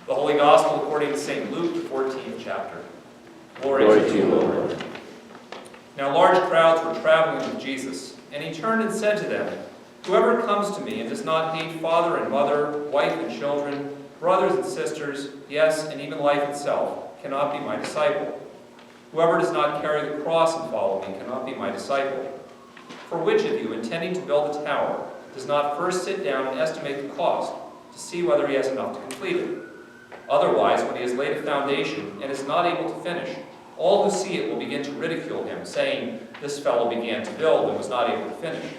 The Holy Gospel according to St. Luke, the 14th chapter. Glory to you, Lord. Now large crowds were traveling with Jesus, and he turned and said to them, "Whoever comes to me and does not hate father and mother, wife and children, brothers and sisters, yes, and even life itself, cannot be my disciple. Whoever does not carry the cross and follow me cannot be my disciple. For which of you, intending to build a tower, does not first sit down and estimate the cost, to see whether he has enough to complete it? Otherwise, when he has laid a foundation and is not able to finish, all who see it will begin to ridicule him, saying, 'This fellow began to build and was not able to finish.'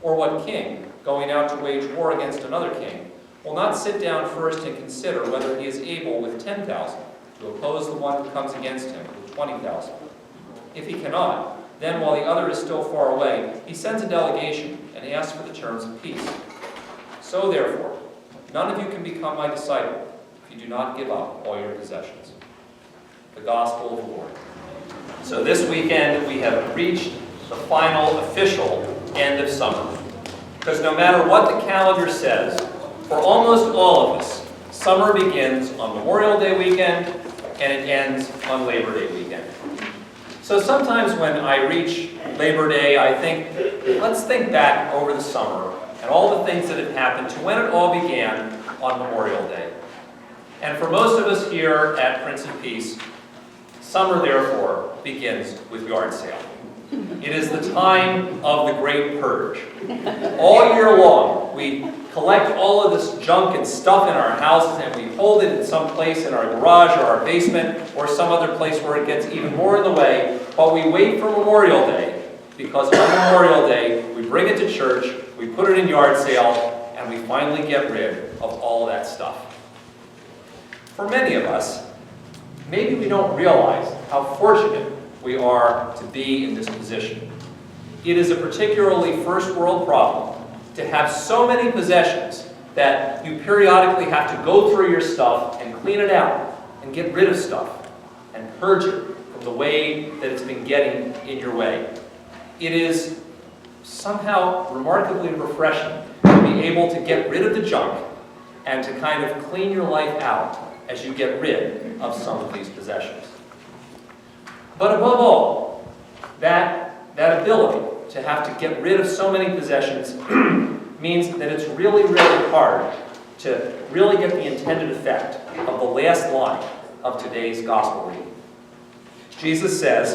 Or what king, going out to wage war against another king, will not sit down first and consider whether he is able with 10,000 to oppose the one who comes against him with 20,000? If he cannot, then while the other is still far away, he sends a delegation and he asks for the terms of peace. So therefore, none of you can become my disciple if you do not give up all your possessions." The Gospel of the Lord. So this weekend we have reached the final official end of summer. Because no matter what the calendar says, for almost all of us, summer begins on Memorial Day weekend and it ends on Labor Day weekend. So sometimes when I reach Labor Day, I think, let's think back over the summer and all the things that have happened to when it all began on Memorial Day. And for most of us here at Prince of Peace, summer, therefore, begins with yard sale. It is the time of the Great Purge. All year long, we collect all of this junk and stuff in our houses and we hold it in some place in our garage or our basement or some other place where it gets even more in the way. But we wait for Memorial Day because on Memorial Day, we bring it to church, we put it in yard sale, and we finally get rid of all that stuff. For many of us, maybe we don't realize how fortunate we are to be in this position. It is a particularly first world problem to have so many possessions that you periodically have to go through your stuff and clean it out and get rid of stuff and purge it from the way that it's been getting in your way. It is somehow remarkably refreshing to be able to get rid of the junk and to kind of clean your life out as you get rid of some of these possessions. But above all, that ability to have to get rid of so many possessions means that it's really, really hard to really get the intended effect of the last line of today's gospel reading. Jesus says,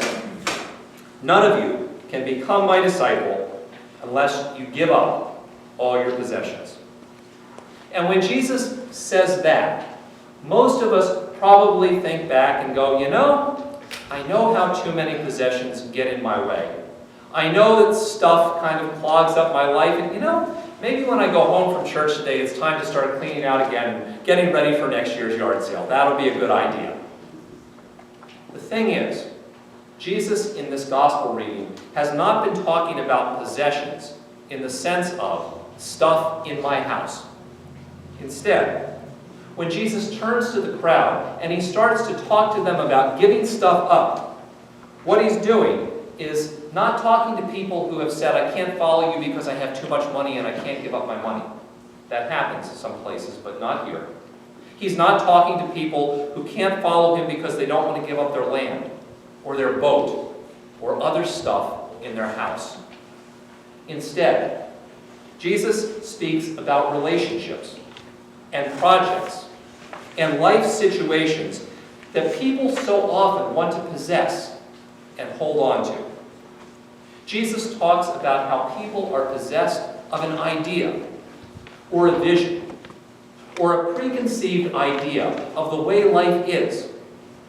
"None of you can become my disciple unless you give up all your possessions." And when Jesus says that, most of us probably think back and go, I know how too many possessions get in my way. I know that stuff kind of clogs up my life, and maybe when I go home from church today, it's time to start cleaning out again and getting ready for next year's yard sale. That'll be a good idea. The thing is, Jesus in this gospel reading has not been talking about possessions in the sense of stuff in my house. Instead, when Jesus turns to the crowd and he starts to talk to them about giving stuff up, what he's doing is not talking to people who have said, "I can't follow you because I have too much money and I can't give up my money." That happens some places, but not here. He's not talking to people who can't follow him because they don't want to give up their land or their boat or other stuff in their house. Instead, Jesus speaks about relationships and projects and life situations that people so often want to possess and hold on to. Jesus talks about how people are possessed of an idea or a vision or a preconceived idea of the way life is,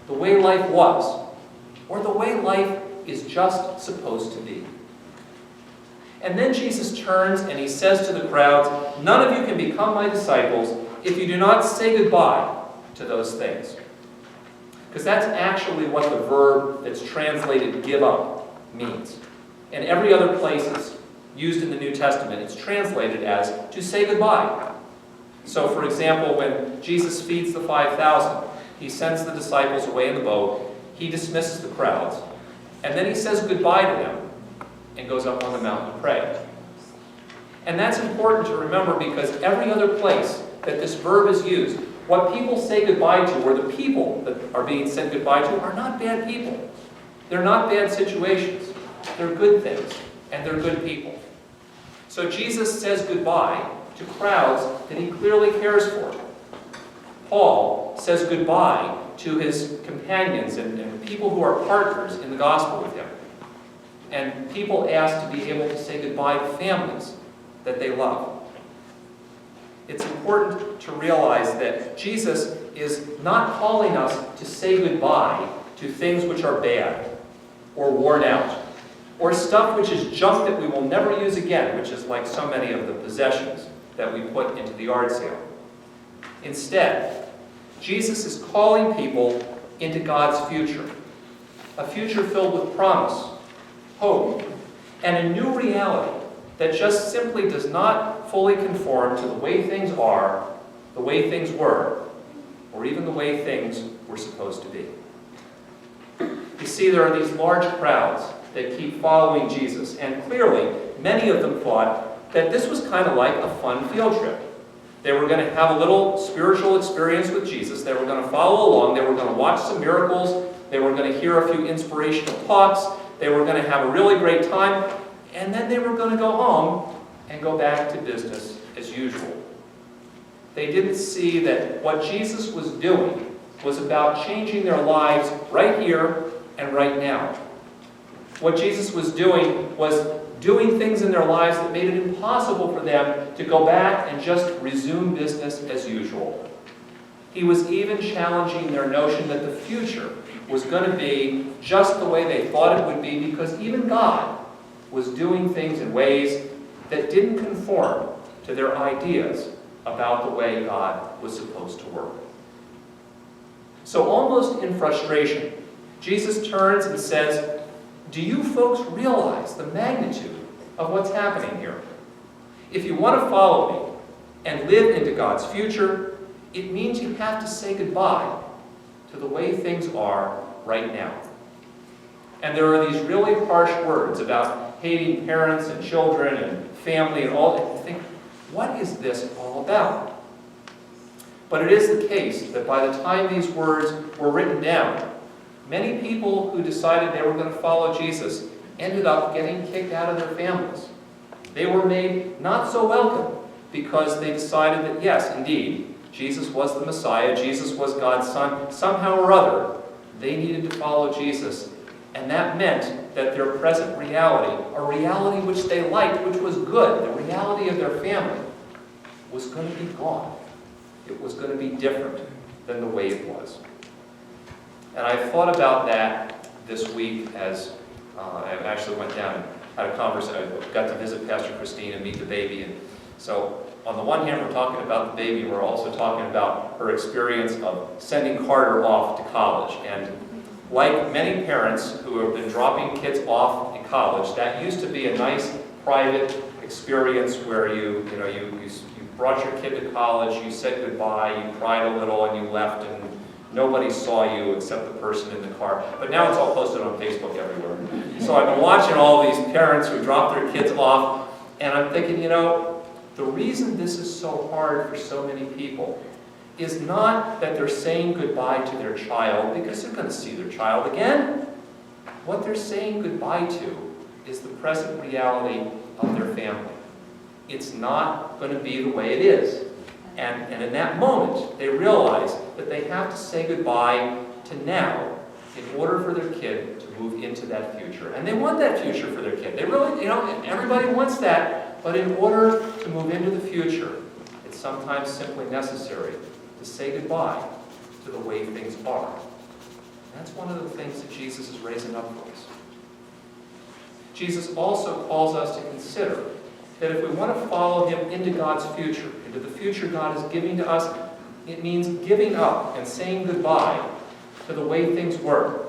the way life was, or the way life is just supposed to be. And then Jesus turns and he says to the crowds, "None of you can become my disciples if you do not say goodbye to those things." Because that's actually what the verb that's translated "give up" means. In every other place it's used in the New Testament, it's translated as to say goodbye. So for example, when Jesus feeds the 5,000, he sends the disciples away in the boat, he dismisses the crowds, and then he says goodbye to them and goes up on the mountain to pray. And that's important to remember because every other place that this verb is used, What people say goodbye to, or the people that are being said goodbye to, are not bad people. They're not bad situations. They're good things, and they're good people. So Jesus says goodbye to crowds that he clearly cares for. Paul says goodbye to his companions and people who are partners in the gospel with him. And people ask to be able to say goodbye to families that they love. It's important to realize that Jesus is not calling us to say goodbye to things which are bad or worn out, or stuff which is junk that we will never use again, which is like so many of the possessions that we put into the yard sale. Instead, Jesus is calling people into God's future, a future filled with promise, hope, and a new reality that just simply does not fully conform to the way things are, the way things were, or even the way things were supposed to be. You see, there are these large crowds that keep following Jesus, and clearly, many of them thought that this was kind of like a fun field trip. They were going to have a little spiritual experience with Jesus. They were going to follow along. They were going to watch some miracles. They were going to hear a few inspirational talks. They were going to have a really great time. And then they were going to go home and go back to business as usual. They didn't see that what Jesus was doing was about changing their lives right here and right now. What Jesus was doing was doing things in their lives that made it impossible for them to go back and just resume business as usual. He was even challenging their notion that the future was going to be just the way they thought it would be, because even God was doing things in ways that didn't conform to their ideas about the way God was supposed to work. So almost in frustration, Jesus turns and says, "Do you folks realize the magnitude of what's happening here? If you want to follow me and live into God's future, it means you have to say goodbye to the way things are right now." And there are these really harsh words about hating parents and children and family and all that. You think, what is this all about? But it is the case that by the time these words were written down, many people who decided they were going to follow Jesus ended up getting kicked out of their families. They were made not so welcome because they decided that, yes, indeed, Jesus was the Messiah, Jesus was God's Son. Somehow or other, they needed to follow Jesus. And that meant that their present reality, a reality which they liked, which was good, the reality of their family, was going to be gone. It was going to be different than the way it was. And I thought about that this week as I actually went down and had a conversation. I got to visit Pastor Christine and meet the baby. And so on the one hand, we're talking about the baby, and we're also talking about her experience of sending Carter off to college. And like many parents who have been dropping kids off in college, that used to be a nice private experience where you brought your kid to college, you said goodbye, you cried a little, and you left, and nobody saw you except the person in the car. But now it's all posted on Facebook everywhere. So I've been watching all these parents who drop their kids off, and I'm thinking, the reason this is so hard for so many people is not that they're saying goodbye to their child, because they're going to see their child again. What they're saying goodbye to is the present reality of their family. It's not going to be the way it is. And in that moment, they realize that they have to say goodbye to now in order for their kid to move into that future. And they want that future for their kid. They really, everybody wants that, but in order to move into the future, it's sometimes simply necessary to say goodbye to the way things are. And that's one of the things that Jesus is raising up for us. Jesus also calls us to consider that if we want to follow him into God's future, into the future God is giving to us, it means giving up and saying goodbye to the way things were.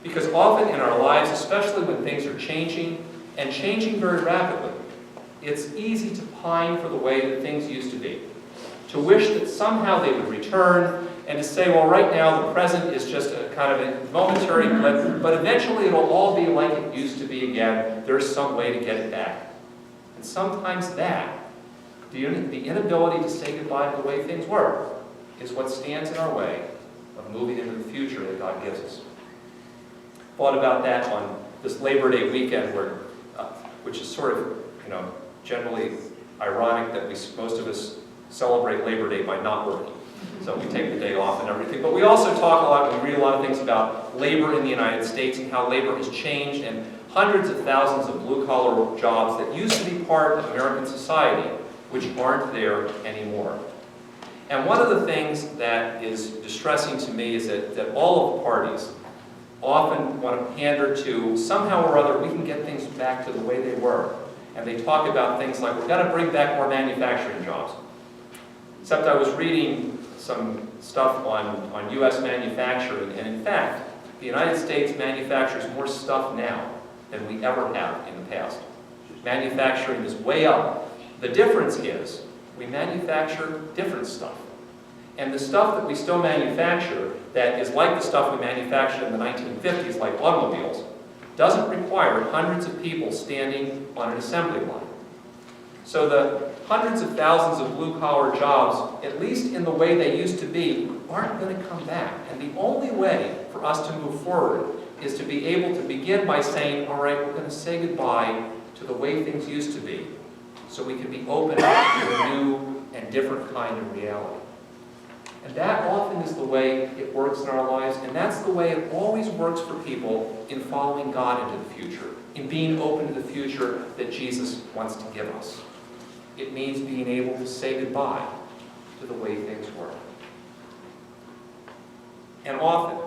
Because often in our lives, especially when things are changing, and changing very rapidly, it's easy to pine for the way that things used to be. To wish that somehow they would return, and to say, well, right now the present is just a kind of a momentary blip, but eventually it'll all be like it used to be again. There's some way to get it back. And sometimes that, the inability to say goodbye to the way things were, is what stands in our way of moving into the future that God gives us. Thought about that on this Labor Day weekend, which is sort of, generally ironic that most of us celebrate Labor Day by not working. So we take the day off and everything. But we also talk a lot, we read a lot of things about labor in the United States and how labor has changed, and hundreds of thousands of blue-collar jobs that used to be part of American society, which aren't there anymore. And one of the things that is distressing to me is that all of the parties often want to pander to somehow or other we can get things back to the way they were. And they talk about things like, we've got to bring back more manufacturing jobs. Except I was reading some stuff on U.S. manufacturing, and in fact, the United States manufactures more stuff now than we ever have in the past. Manufacturing is way up. The difference is we manufacture different stuff. And the stuff that we still manufacture that is like the stuff we manufactured in the 1950s, like automobiles, doesn't require hundreds of people standing on an assembly line. So the hundreds of thousands of blue-collar jobs, at least in the way they used to be, aren't going to come back. And the only way for us to move forward is to be able to begin by saying, all right, we're going to say goodbye to the way things used to be, so we can be open to a new and different kind of reality. And that often is the way it works in our lives, and that's the way it always works for people in following God into the future, in being open to the future that Jesus wants to give us. It means being able to say goodbye to the way things were. And often,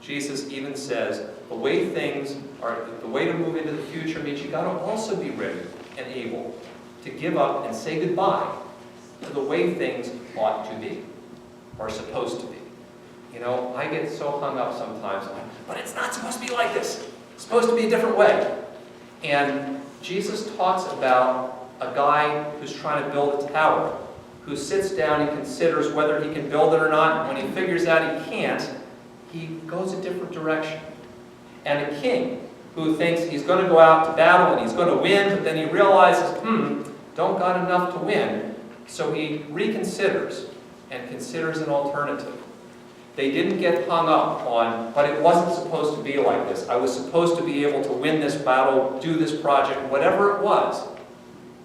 Jesus even says, the way to move into the future means you've got to also be ready and able to give up and say goodbye to the way things ought to be, or supposed to be. I get so hung up sometimes, but it's not supposed to be like this. It's supposed to be a different way. And Jesus talks about a guy who's trying to build a tower, who sits down and considers whether he can build it or not, and when he figures out he can't, he goes a different direction. And a king who thinks he's going to go out to battle and he's going to win, but then he realizes, don't got enough to win, so he reconsiders and considers an alternative. They didn't get hung up on, but it wasn't supposed to be like this. I was supposed to be able to win this battle, do this project, whatever it was.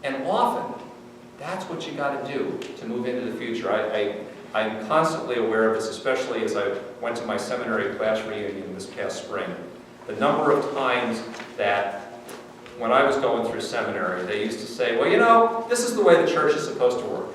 And often, that's what you got to do to move into the future. I'm constantly aware of this, especially as I went to my seminary class reunion this past spring. The number of times that when I was going through seminary, they used to say, well, this is the way the church is supposed to work.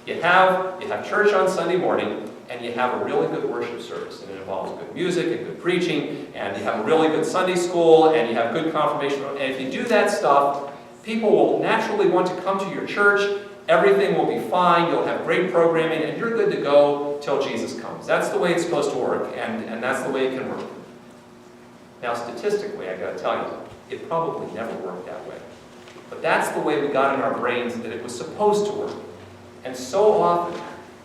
You have church on Sunday morning, and you have a really good worship service, and it involves good music and good preaching, and you have a really good Sunday school, and you have good confirmation. And if you do that stuff, people will naturally want to come to your church. Everything will be fine. You'll have great programming, and you're good to go till Jesus comes. That's the way it's supposed to work, and that's the way it can work. Now, statistically, I got to tell you, it probably never worked that way. But that's the way we got in our brains that it was supposed to work. And so often,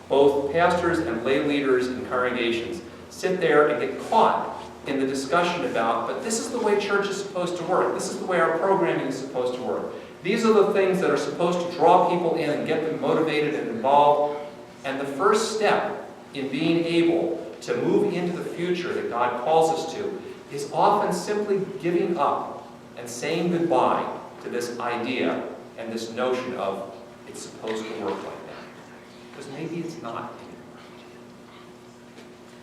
both pastors and lay leaders in congregations sit there and get caught in the discussion about, but this is the way church is supposed to work. This is the way our programming is supposed to work. These are the things that are supposed to draw people in and get them motivated and involved. And the first step in being able to move into the future that God calls us to is often simply giving up and saying goodbye to this idea and this notion of it's supposed to work like that. Because maybe it's not anymore.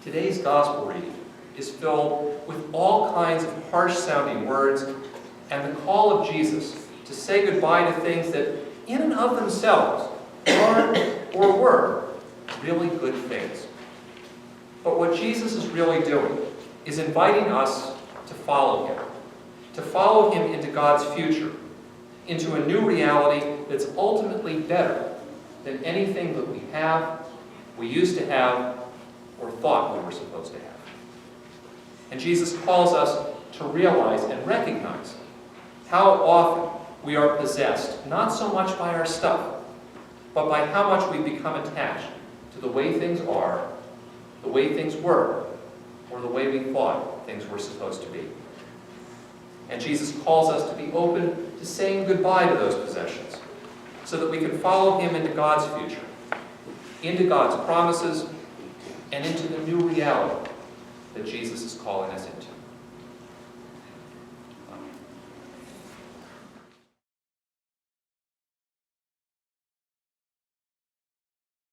Today's gospel reading is filled with all kinds of harsh-sounding words and the call of Jesus to say goodbye to things that in and of themselves are or were really good things. But what Jesus is really doing is inviting us to follow him into God's future, into a new reality that's ultimately better than anything that we used to have, or thought we were supposed to have. And Jesus calls us to realize and recognize how often we are possessed, not so much by our stuff, but by how much we become attached to the way things are, the way things were, or the way we thought things were supposed to be. And Jesus calls us to be open to saying goodbye to those possessions, so that we can follow him into God's future. into God's promises, and into the new reality that Jesus is calling us into.